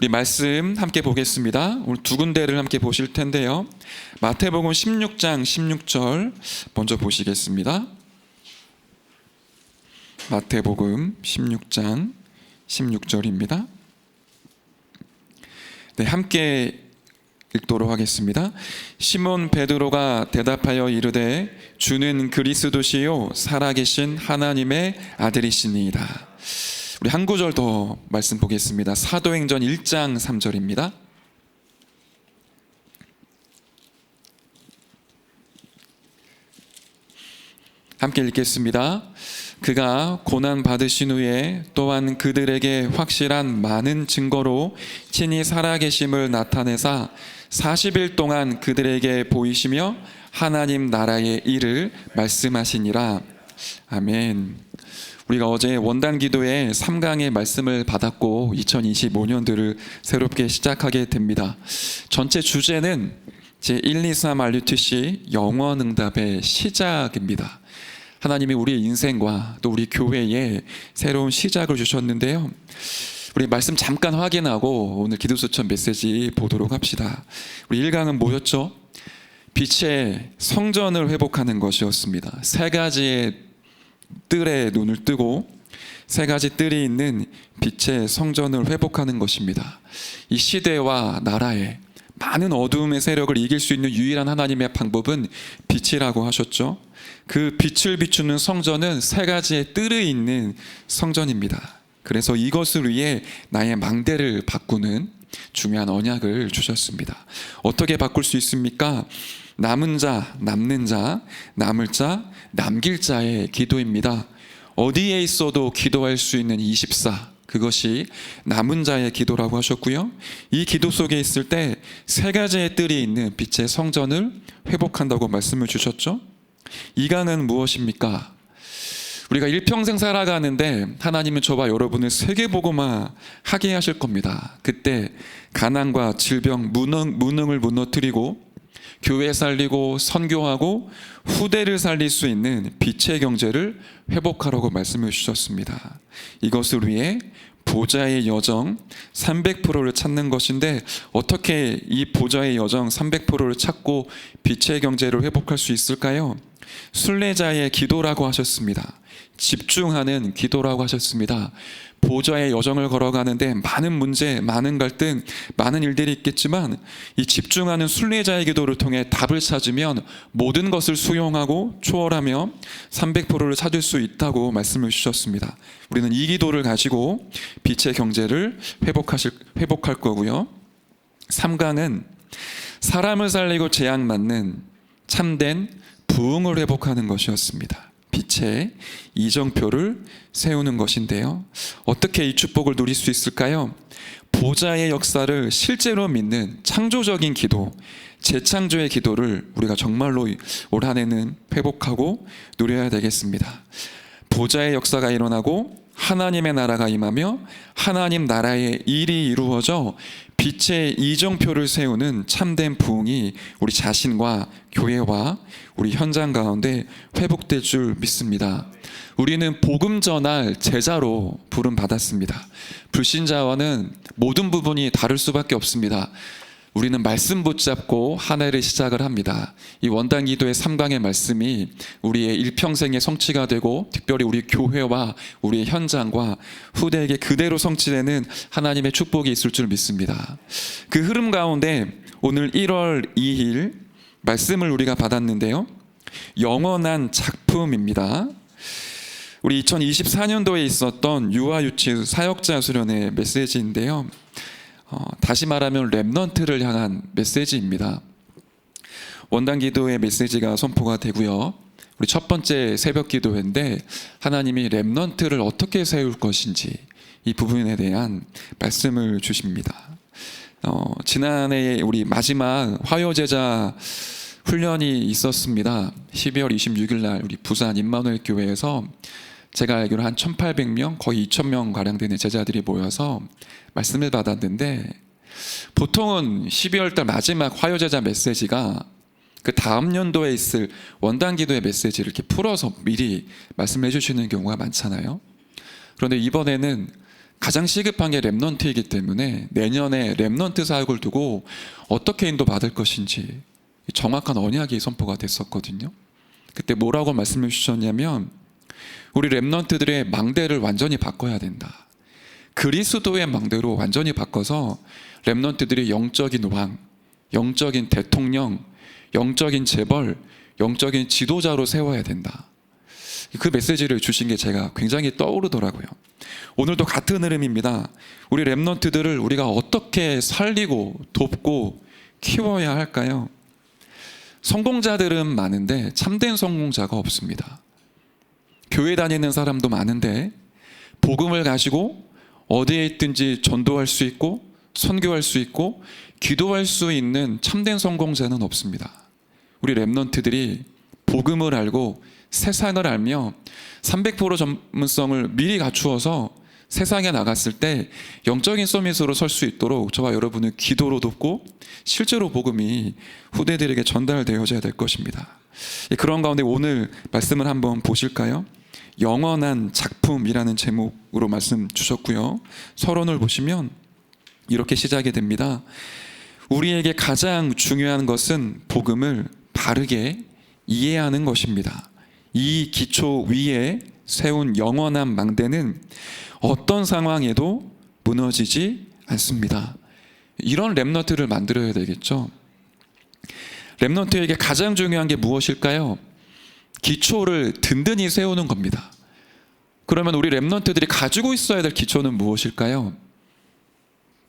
우리 말씀 함께 보겠습니다. 오늘 두 군데를 함께 보실 텐데요. 마태복음 16장 16절 먼저 보시겠습니다. 마태복음 16장 16절입니다. 네, 함께 읽도록 하겠습니다. 시몬 베드로가 대답하여 이르되 주는 그리스도시요 살아계신 하나님의 아들이시니이다. 우리 한 구절 더 말씀 보겠습니다. 사도행전 1장 3절입니다. 함께 읽겠습니다. 그가 고난 받으신 후에 또한 그들에게 확실한 많은 증거로 친히 살아계심을 나타내사 40일 동안 그들에게 보이시며 하나님 나라의 일을 말씀하시니라. 아멘. 우리가 어제 원단 기도의 3강의 말씀을 받았고 2025년도를 새롭게 시작하게 됩니다. 전체 주제는 제123 RUTC 영원응답의 시작입니다. 하나님이 우리의 인생과 또 우리 교회에 새로운 시작을 주셨는데요. 우리 말씀 잠깐 확인하고 오늘 기도수천 메시지 보도록 합시다. 우리 1강은 뭐였죠? 빛의 성전을 회복하는 것이었습니다. 세 가지의 뜰에 눈을 뜨고 세 가지 뜰이 있는 빛의 성전을 회복하는 것입니다. 이 시대와 나라에 많은 어두움의 세력을 이길 수 있는 유일한 하나님의 방법은 빛이라고 하셨죠. 그 빛을 비추는 성전은 세 가지의 뜰이 있는 성전입니다. 그래서 이것을 위해 나의 망대를 바꾸는 중요한 언약을 주셨습니다. 어떻게 바꿀 수 있습니까? 남은 자, 남는 자, 남을 자, 남길 자의 기도입니다. 어디에 있어도 기도할 수 있는 24, 그것이 남은 자의 기도라고 하셨고요. 이 기도 속에 있을 때 세 가지의 뜰이 있는 빛의 성전을 회복한다고 말씀을 주셨죠. 이강은 무엇입니까? 우리가 일평생 살아가는데 하나님은 저와 여러분을 세계복음화 하게 하실 겁니다. 그때 가난과 질병, 무능을 무너뜨리고 교회 살리고 선교하고 후대를 살릴 수 있는 빛의 경제를 회복하라고 말씀해 주셨습니다. 이것을 위해 보좌의 여정 300%를 찾는 것인데 어떻게 이 보좌의 여정 300%를 찾고 빛의 경제를 회복할 수 있을까요? 순례자의 기도라고 하셨습니다. 집중하는 기도라고 하셨습니다. 보좌의 여정을 걸어가는데 많은 문제, 많은 갈등, 많은 일들이 있겠지만 이 집중하는 순례자의 기도를 통해 답을 찾으면 모든 것을 수용하고 초월하며 300%를 찾을 수 있다고 말씀을 주셨습니다. 우리는 이 기도를 가지고 빛의 경제를 회복할 거고요. 3강은 사람을 살리고 재앙 맞는 참된 부흥을 회복하는 것이었습니다. 빛의 이정표를 세우는 것인데요. 어떻게 이 축복을 누릴 수 있을까요? 보좌의 역사를 실제로 믿는 창조적인 기도, 재창조의 기도를 우리가 정말로 올 한 해는 회복하고 누려야 되겠습니다. 보좌의 역사가 일어나고 하나님의 나라가 임하며 하나님 나라의 일이 이루어져 빛의 이정표를 세우는 참된 부흥이 우리 자신과 교회와 우리 현장 가운데 회복될 줄 믿습니다. 우리는 복음 전할 제자로 부름 받았습니다. 불신자와는 모든 부분이 다를 수밖에 없습니다. 우리는 말씀 붙잡고 한 해를 시작을 합니다. 이 원단 기도의 3강의 말씀이 우리의 일평생의 성취가 되고 특별히 우리 교회와 우리의 현장과 후대에게 그대로 성취되는 하나님의 축복이 있을 줄 믿습니다. 그 흐름 가운데 오늘 1월 2일 말씀을 우리가 받았는데요. 영원한 작품입니다. 우리 2024년도에 있었던 유아유치 사역자 수련회 메시지인데요. 다시 말하면 렘넌트를 향한 메시지입니다. 원단 기도의 메시지가 선포가 되고요. 우리 첫 번째 새벽 기도회인데 하나님이 렘넌트를 어떻게 세울 것인지 이 부분에 대한 말씀을 주십니다. 지난해 우리 마지막 화요제자 훈련이 있었습니다. 12월 26일 날 우리 부산 임마누엘 교회에서 제가 알기로 한 1,800명, 거의 2,000명 가량 되는 제자들이 모여서 말씀을 받았는데 보통은 12월 달 마지막 화요제자 메시지가 그 다음 연도에 있을 원단 기도의 메시지를 이렇게 풀어서 미리 말씀해 주시는 경우가 많잖아요. 그런데 이번에는 가장 시급한 게 렘넌트이기 때문에 내년에 렘넌트 사역을 두고 어떻게 인도받을 것인지 정확한 언약이 선포가 됐었거든요. 그때 뭐라고 말씀해 주셨냐면 우리 렘넌트들의 망대를 완전히 바꿔야 된다. 그리스도의 망대로 완전히 바꿔서 렘넌트들이 영적인 왕, 영적인 대통령, 영적인 재벌, 영적인 지도자로 세워야 된다. 그 메시지를 주신 게 제가 굉장히 떠오르더라고요. 오늘도 같은 흐름입니다. 우리 렘넌트들을 우리가 어떻게 살리고 돕고 키워야 할까요? 성공자들은 많은데 참된 성공자가 없습니다. 교회 다니는 사람도 많은데 복음을 가지고 어디에 있든지 전도할 수 있고 선교할 수 있고 기도할 수 있는 참된 성공자는 없습니다. 우리 렘넌트들이 복음을 알고 세상을 알며 300% 전문성을 미리 갖추어서 세상에 나갔을 때 영적인 서밋으로 설 수 있도록 저와 여러분은 기도로 돕고 실제로 복음이 후대들에게 전달되어져야 될 것입니다. 그런 가운데 오늘 말씀을 한번 보실까요? 영원한 작품이라는 제목으로 말씀 주셨고요. 서론을 보시면 이렇게 시작이 됩니다. 우리에게 가장 중요한 것은 복음을 바르게 이해하는 것입니다. 이 기초 위에 세운 영원한 망대는 어떤 상황에도 무너지지 않습니다. 이런 렘넌트를 만들어야 되겠죠. 렘넌트에게 가장 중요한 게 무엇일까요? 기초를 든든히 세우는 겁니다. 그러면 우리 렘넌트들이 가지고 있어야 될 기초는 무엇일까요?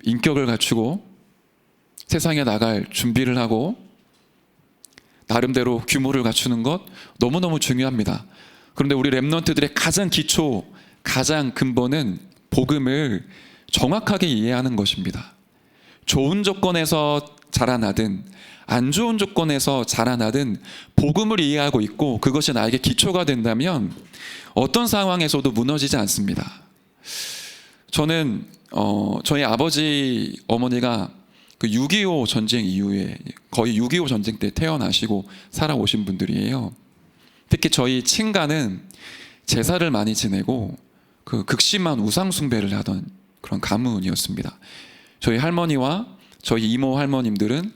인격을 갖추고 세상에 나갈 준비를 하고 나름대로 규모를 갖추는 것 너무너무 중요합니다. 그런데 우리 렘넌트들의 가장 기초, 가장 근본은 복음을 정확하게 이해하는 것입니다. 좋은 조건에서 자라나든 안 좋은 조건에서 자라나든 복음을 이해하고 있고 그것이 나에게 기초가 된다면 어떤 상황에서도 무너지지 않습니다. 저는 저희 아버지 어머니가 그 6.25 전쟁 이후에 거의 6.25 전쟁 때 태어나시고 살아오신 분들이에요. 특히 저희 친가는 제사를 많이 지내고 그 극심한 우상 숭배를 하던 그런 가문이었습니다. 저희 할머니와 저희 이모 할머님들은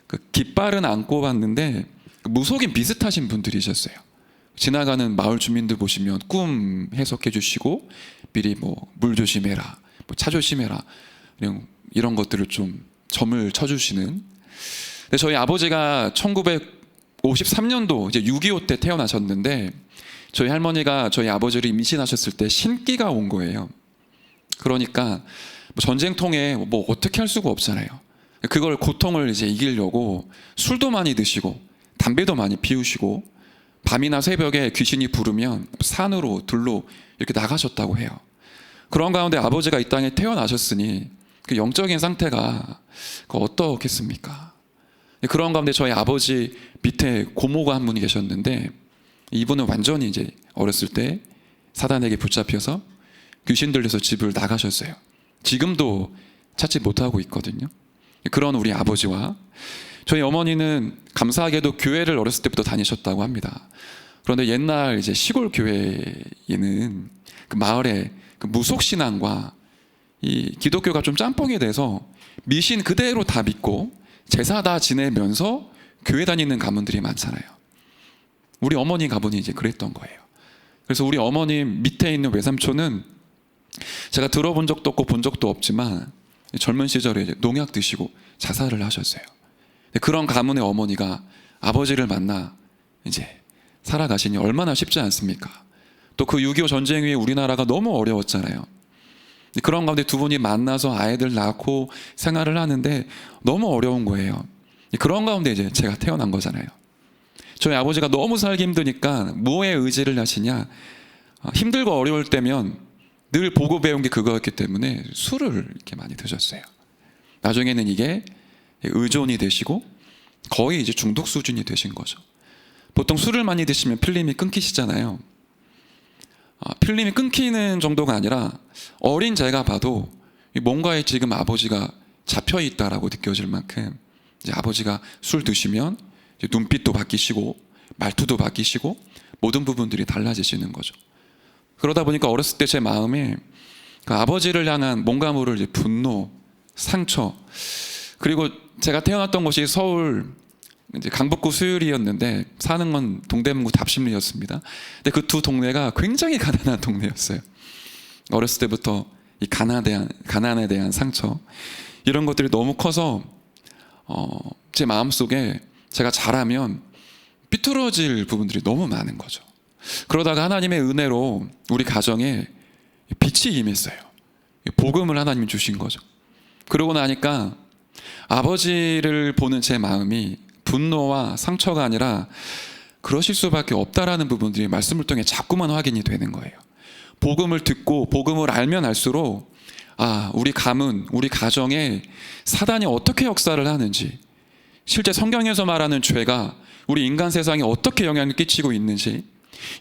그 깃발은 안 꼽았는데 무속인 비슷하신 분들이셨어요. 지나가는 마을 주민들 보시면 꿈 해석해 주시고 미리 뭐 물 조심해라, 뭐 차 조심해라 이런 것들을 좀 점을 쳐주시는. 근데 저희 아버지가 1953년도 이제 6.25 때 태어나셨는데 저희 할머니가 저희 아버지를 임신하셨을 때 신기가 온 거예요. 그러니까 뭐 전쟁통에 뭐 어떻게 할 수가 없잖아요. 그걸 고통을 이제 이기려고 술도 많이 드시고 담배도 많이 피우시고 밤이나 새벽에 귀신이 부르면 산으로 들로 이렇게 나가셨다고 해요. 그런 가운데 아버지가 이 땅에 태어나셨으니 그 영적인 상태가 어떻겠습니까? 그런 가운데 저희 아버지 밑에 고모가 한 분이 계셨는데 이분은 완전히 이제 어렸을 때 사단에게 붙잡혀서 귀신 들려서 집을 나가셨어요. 지금도 찾지 못하고 있거든요. 그런 우리 아버지와 저희 어머니는 감사하게도 교회를 어렸을 때부터 다니셨다고 합니다. 그런데 옛날 이제 시골 교회에는 그 마을에 그 무속신앙과 이 기독교가 좀 짬뽕이 돼서 미신 그대로 다 믿고 제사 다 지내면서 교회 다니는 가문들이 많잖아요. 우리 어머니 가문이 이제 그랬던 거예요. 그래서 우리 어머님 밑에 있는 외삼촌은 제가 들어본 적도 없고 본 적도 없지만 젊은 시절에 이제 농약 드시고 자살을 하셨어요. 그런 가문의 어머니가 아버지를 만나 이제 살아가시니 얼마나 쉽지 않습니까? 또 그 6.25 전쟁 후에 우리나라가 너무 어려웠잖아요. 그런 가운데 두 분이 만나서 아이들 낳고 생활을 하는데 너무 어려운 거예요. 그런 가운데 이제 제가 태어난 거잖아요. 저희 아버지가 너무 살기 힘드니까 뭐에 의지를 하시냐? 힘들고 어려울 때면 늘 보고 배운 게 그거였기 때문에 술을 이렇게 많이 드셨어요. 나중에는 이게 의존이 되시고 거의 이제 중독 수준이 되신 거죠. 보통 술을 많이 드시면 필름이 끊기시잖아요. 필름이 끊기는 정도가 아니라 어린 제가 봐도 뭔가에 지금 아버지가 잡혀 있다라고 느껴질 만큼 이제 아버지가 술 드시면 이제 눈빛도 바뀌시고 말투도 바뀌시고 모든 부분들이 달라지시는 거죠. 그러다 보니까 어렸을 때 제 마음에 그 아버지를 향한 뭔가 모를 이제 분노, 상처. 그리고 제가 태어났던 곳이 서울 이제 강북구 수유리였는데 사는 건 동대문구 답심리였습니다. 근데 그 두 동네가 굉장히 가난한 동네였어요. 어렸을 때부터 이 가난에 대한 상처, 이런 것들이 너무 커서 제 마음속에 제가 자라면 삐뚤어질 부분들이 너무 많은 거죠. 그러다가 하나님의 은혜로 우리 가정에 빛이 임했어요. 복음을 하나님이 주신 거죠. 그러고 나니까 아버지를 보는 제 마음이 분노와 상처가 아니라 그러실 수밖에 없다라는 부분들이 말씀을 통해 자꾸만 확인이 되는 거예요. 복음을 듣고 복음을 알면 알수록 우리 가문, 우리 가정에 사단이 어떻게 역사를 하는지, 실제 성경에서 말하는 죄가 우리 인간 세상에 어떻게 영향을 끼치고 있는지,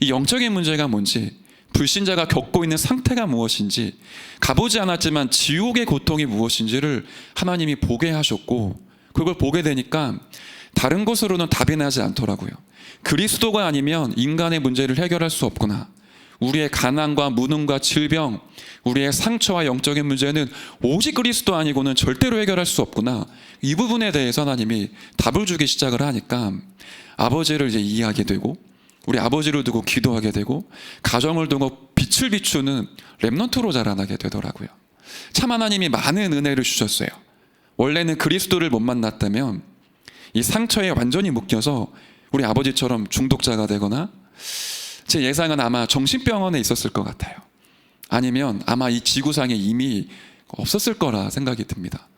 이 영적인 문제가 뭔지, 불신자가 겪고 있는 상태가 무엇인지, 가보지 않았지만 지옥의 고통이 무엇인지를 하나님이 보게 하셨고, 그걸 보게 되니까 다른 것으로는 답이 나지 않더라고요. 그리스도가 아니면 인간의 문제를 해결할 수 없구나. 우리의 가난과 무능과 질병, 우리의 상처와 영적인 문제는 오직 그리스도 아니고는 절대로 해결할 수 없구나. 이 부분에 대해서 하나님이 답을 주기 시작을 하니까 아버지를 이제 이해하게 되고, 우리 아버지를 두고 기도하게 되고, 가정을 두고 빛을 비추는 렘넌트로 자라나게 되더라고요. 참 하나님이 많은 은혜를 주셨어요. 원래는 그리스도를 못 만났다면 이 상처에 완전히 묶여서 우리 아버지처럼 중독자가 되거나, 제 예상은 아마 정신병원에 있었을 것 같아요. 아니면 아마 이 지구상에 이미 없었을 거라 생각이 듭니다.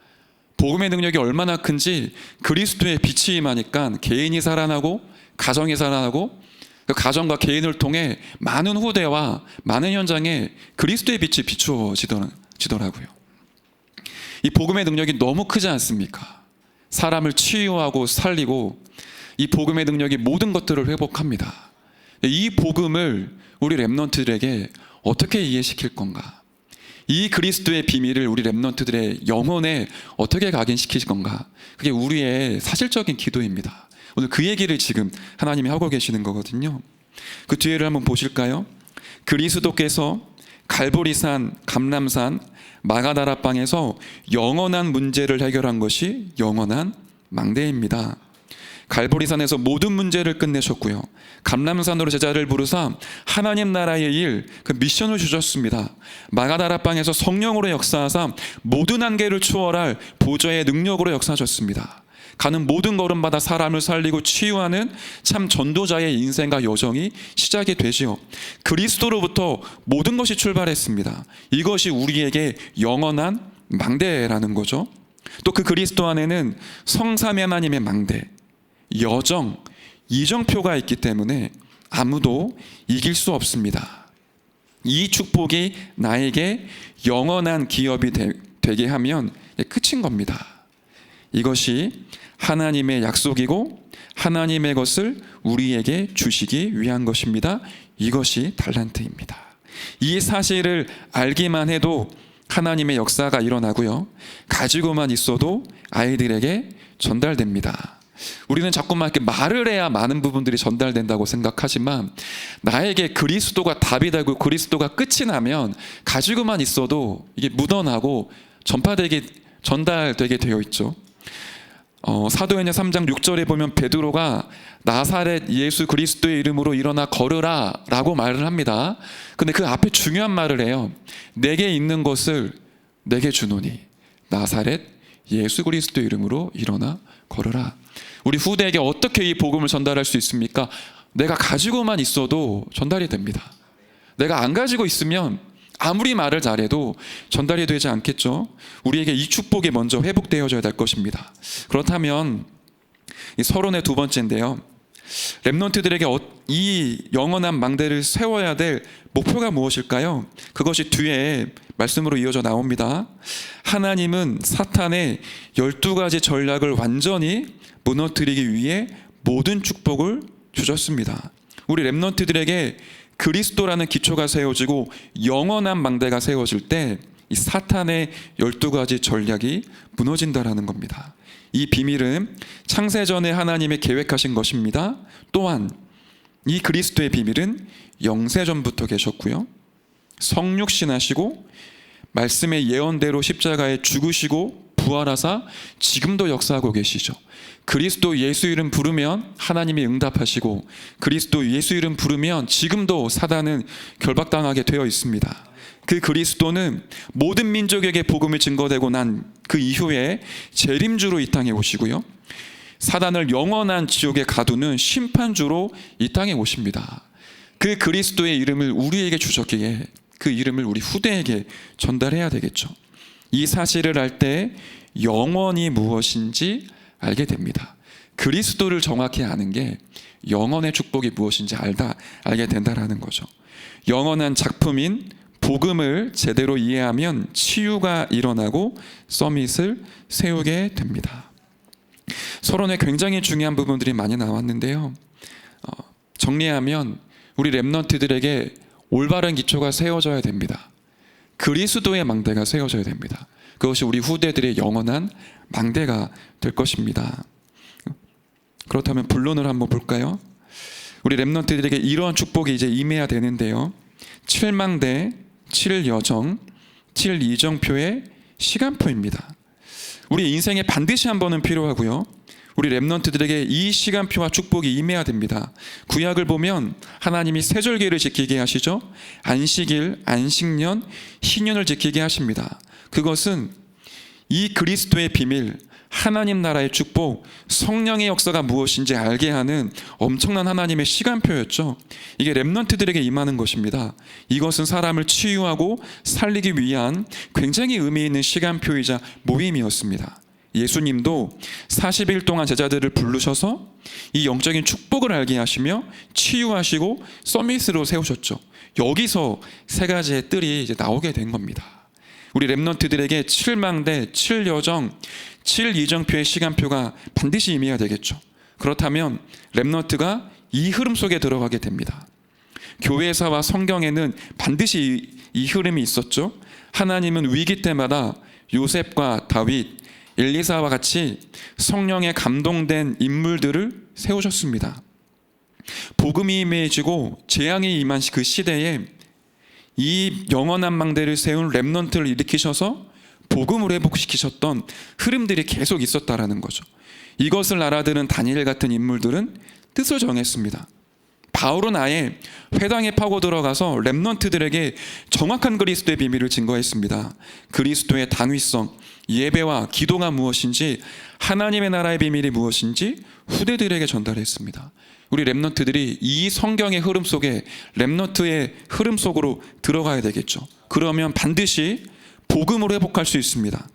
복음의 능력이 얼마나 큰지 그리스도의 빛이 임하니까 개인이 살아나고 가정이 살아나고, 그 가정과 개인을 통해 많은 후대와 많은 현장에 그리스도의 빛이 비추어지더라고요. 이 복음의 능력이 너무 크지 않습니까? 사람을 치유하고 살리고, 이 복음의 능력이 모든 것들을 회복합니다. 이 복음을 우리 렘넌트들에게 어떻게 이해시킬 건가? 이 그리스도의 비밀을 우리 렘넌트들의 영혼에 어떻게 각인시킬 건가? 그게 우리의 사실적인 기도입니다. 오늘 그 얘기를 지금 하나님이 하고 계시는 거거든요. 그 뒤에를 한번 보실까요? 그리스도께서 갈보리산, 감람산, 마가다라방에서 영원한 문제를 해결한 것이 영원한 망대입니다. 갈보리산에서 모든 문제를 끝내셨고요. 감람산으로 제자를 부르사 하나님 나라의 일, 그 미션을 주셨습니다. 마가다라방에서 성령으로 역사하사 모든 한계를 초월할 보좌의 능력으로 역사하셨습니다. 가는 모든 걸음마다 사람을 살리고 치유하는 참 전도자의 인생과 여정이 시작이 되지요. 그리스도로부터 모든 것이 출발했습니다. 이것이 우리에게 영원한 망대라는 거죠. 또 그 그리스도 안에는 성삼위 하나님의 망대, 여정, 이정표가 있기 때문에 아무도 이길 수 없습니다. 이 축복이 나에게 영원한 기업이 되게 하면 끝인 겁니다. 이것이 하나님의 약속이고 하나님의 것을 우리에게 주시기 위한 것입니다. 이것이 달란트입니다. 이 사실을 알기만 해도 하나님의 역사가 일어나고요, 가지고만 있어도 아이들에게 전달됩니다. 우리는 자꾸만 이렇게 말을 해야 많은 부분들이 전달된다고 생각하지만, 나에게 그리스도가 답이 되고 그리스도가 끝이 나면 가지고만 있어도 이게 묻어나고 전달되게 되어 있죠. 사도행전 3장 6절에 보면 베드로가 나사렛 예수 그리스도의 이름으로 일어나 걸으라 라고 말을 합니다. 근데 그 앞에 중요한 말을 해요. 내게 있는 것을 내게 주노니 나사렛 예수 그리스도의 이름으로 일어나 걸으라. 우리 후대에게 어떻게 이 복음을 전달할 수 있습니까? 내가 가지고만 있어도 전달이 됩니다. 내가 안 가지고 있으면 아무리 말을 잘해도 전달이 되지 않겠죠. 우리에게 이 축복이 먼저 회복되어져야 될 것입니다. 그렇다면 이 서론의 두 번째인데요, 렘넌트들에게 이 영원한 망대를 세워야 될 목표가 무엇일까요? 그것이 뒤에 말씀으로 이어져 나옵니다. 하나님은 사탄의 12가지 전략을 완전히 무너뜨리기 위해 모든 축복을 주셨습니다. 우리 렘넌트들에게 그리스도라는 기초가 세워지고 영원한 망대가 세워질 때 이 사탄의 12가지 전략이 무너진다라는 겁니다. 이 비밀은 창세전에 하나님이 계획하신 것입니다. 또한 이 그리스도의 비밀은 영세전부터 계셨고요, 성육신하시고 말씀의 예언대로 십자가에 죽으시고 부활하사 지금도 역사하고 계시죠. 그리스도 예수 이름 부르면 하나님이 응답하시고, 그리스도 예수 이름 부르면 지금도 사단은 결박당하게 되어 있습니다. 그 그리스도는 모든 민족에게 복음을 증거되고 난 그 이후에 재림주로 이 땅에 오시고요, 사단을 영원한 지옥에 가두는 심판주로 이 땅에 오십니다. 그 그리스도의 이름을 우리에게 주셨기에 그 이름을 우리 후대에게 전달해야 되겠죠. 이 사실을 알 때 영원이 무엇인지 알게 됩니다. 그리스도를 정확히 아는 게 영원의 축복이 무엇인지 알게 된다라는 거죠. 영원한 작품인 복음을 제대로 이해하면 치유가 일어나고 서밋을 세우게 됩니다. 서론에 굉장히 중요한 부분들이 많이 나왔는데요, 정리하면 우리 렘넌트들에게 올바른 기초가 세워져야 됩니다. 그리스도의 망대가 세워져야 됩니다. 그것이 우리 후대들의 영원한 망대가 될 것입니다. 그렇다면 본론을 한번 볼까요? 우리 렘넌트들에게 이러한 축복이 이제 임해야 되는데요, 7망대, 7여정, 7이정표의 시간표입니다. 우리 인생에 반드시 한 번은 필요하고요, 우리 렘넌트들에게 이 시간표와 축복이 임해야 됩니다. 구약을 보면 하나님이 세절기를 지키게 하시죠. 안식일, 안식년, 희년을 지키게 하십니다. 그것은 이 그리스도의 비밀, 하나님 나라의 축복, 성령의 역사가 무엇인지 알게 하는 엄청난 하나님의 시간표였죠. 이게 렘넌트들에게 임하는 것입니다. 이것은 사람을 치유하고 살리기 위한 굉장히 의미 있는 시간표이자 모임이었습니다. 예수님도 40일 동안 제자들을 부르셔서 이 영적인 축복을 알게 하시며 치유하시고 서밋으로 세우셨죠. 여기서 세 가지의 뜰이 이제 나오게 된 겁니다. 우리 렘넌트들에게 7망대, 7여정, 7이정표의 시간표가 반드시 임해야 되겠죠. 그렇다면 렘넌트가 이 흐름 속에 들어가게 됩니다. 교회사와 성경에는 반드시 이 흐름이 있었죠. 하나님은 위기 때마다 요셉과 다윗, 엘리사와 같이 성령에 감동된 인물들을 세우셨습니다. 복음이 임해지고 재앙이 임한 그 시대에 이 영원한 망대를 세운 렘넌트를 일으키셔서 복음을 회복시키셨던 흐름들이 계속 있었다라는 거죠. 이것을 알아들은 다니엘 같은 인물들은 뜻을 정했습니다. 바울은 아예 회당에 파고 들어가서 렘넌트들에게 정확한 그리스도의 비밀을 증거했습니다. 그리스도의 당위성, 예배와 기도가 무엇인지, 하나님의 나라의 비밀이 무엇인지 후대들에게 전달했습니다. 우리 렘넌트들이 이 성경의 흐름 속에, 렘넌트의 흐름 속으로 들어가야 되겠죠. 그러면 반드시 복음으로 회복할 수 있습니다.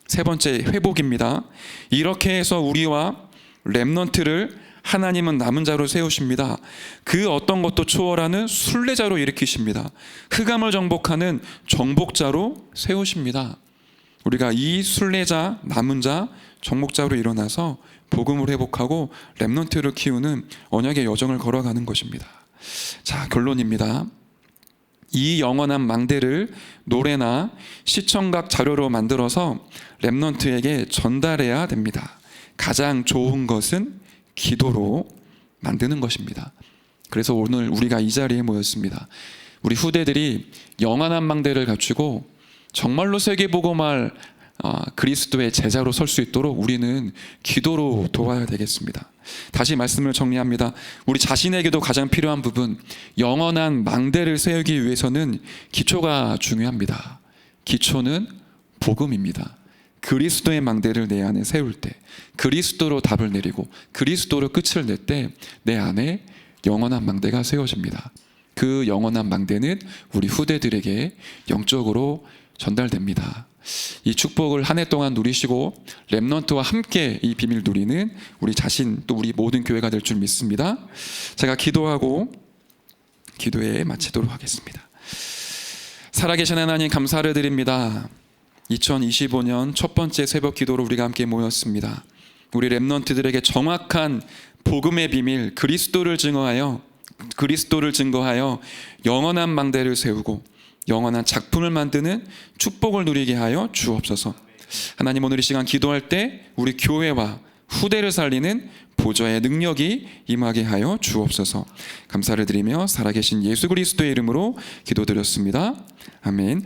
세 번째, 회복입니다. 이렇게 해서 우리와 렘넌트를 하나님은 남은 자로 세우십니다. 그 어떤 것도 초월하는 순례자로 일으키십니다. 흑암을 정복하는 정복자로 세우십니다. 우리가 이 순례자, 남은 자, 정복자로 일어나서 복음을 회복하고 렘넌트를 키우는 언약의 여정을 걸어가는 것입니다. 자, 결론입니다. 이 영원한 망대를 노래나 시청각 자료로 만들어서 렘넌트에게 전달해야 됩니다. 가장 좋은 것은 기도로 만드는 것입니다. 그래서 오늘 우리가 이 자리에 모였습니다. 우리 후대들이 영원한 망대를 갖추고 정말로 세계복음할 그리스도의 제자로 설 수 있도록 우리는 기도로 도와야 되겠습니다. 다시 말씀을 정리합니다. 우리 자신에게도 가장 필요한 부분, 영원한 망대를 세우기 위해서는 기초가 중요합니다. 기초는 복음입니다. 그리스도의 망대를 내 안에 세울 때, 그리스도로 답을 내리고 그리스도로 끝을 낼 때 내 안에 영원한 망대가 세워집니다. 그 영원한 망대는 우리 후대들에게 영적으로 전달됩니다. 이 축복을 한 해 동안 누리시고 렘넌트와 함께 이 비밀 누리는 우리 자신, 또 우리 모든 교회가 될 줄 믿습니다. 제가 기도하고 기도에 마치도록 하겠습니다. 살아계신 하나님, 감사를 드립니다. 2025년 첫 번째 새벽 기도로 우리가 함께 모였습니다. 우리 렘넌트들에게 정확한 복음의 비밀, 그리스도를 증거하여 영원한 망대를 세우고 영원한 작품을 만드는 축복을 누리게 하여 주옵소서. 하나님, 오늘 이 시간 기도할 때 우리 교회와 후대를 살리는 보좌의 능력이 임하게 하여 주옵소서. 감사를 드리며 살아계신 예수 그리스도의 이름으로 기도드렸습니다. 아멘.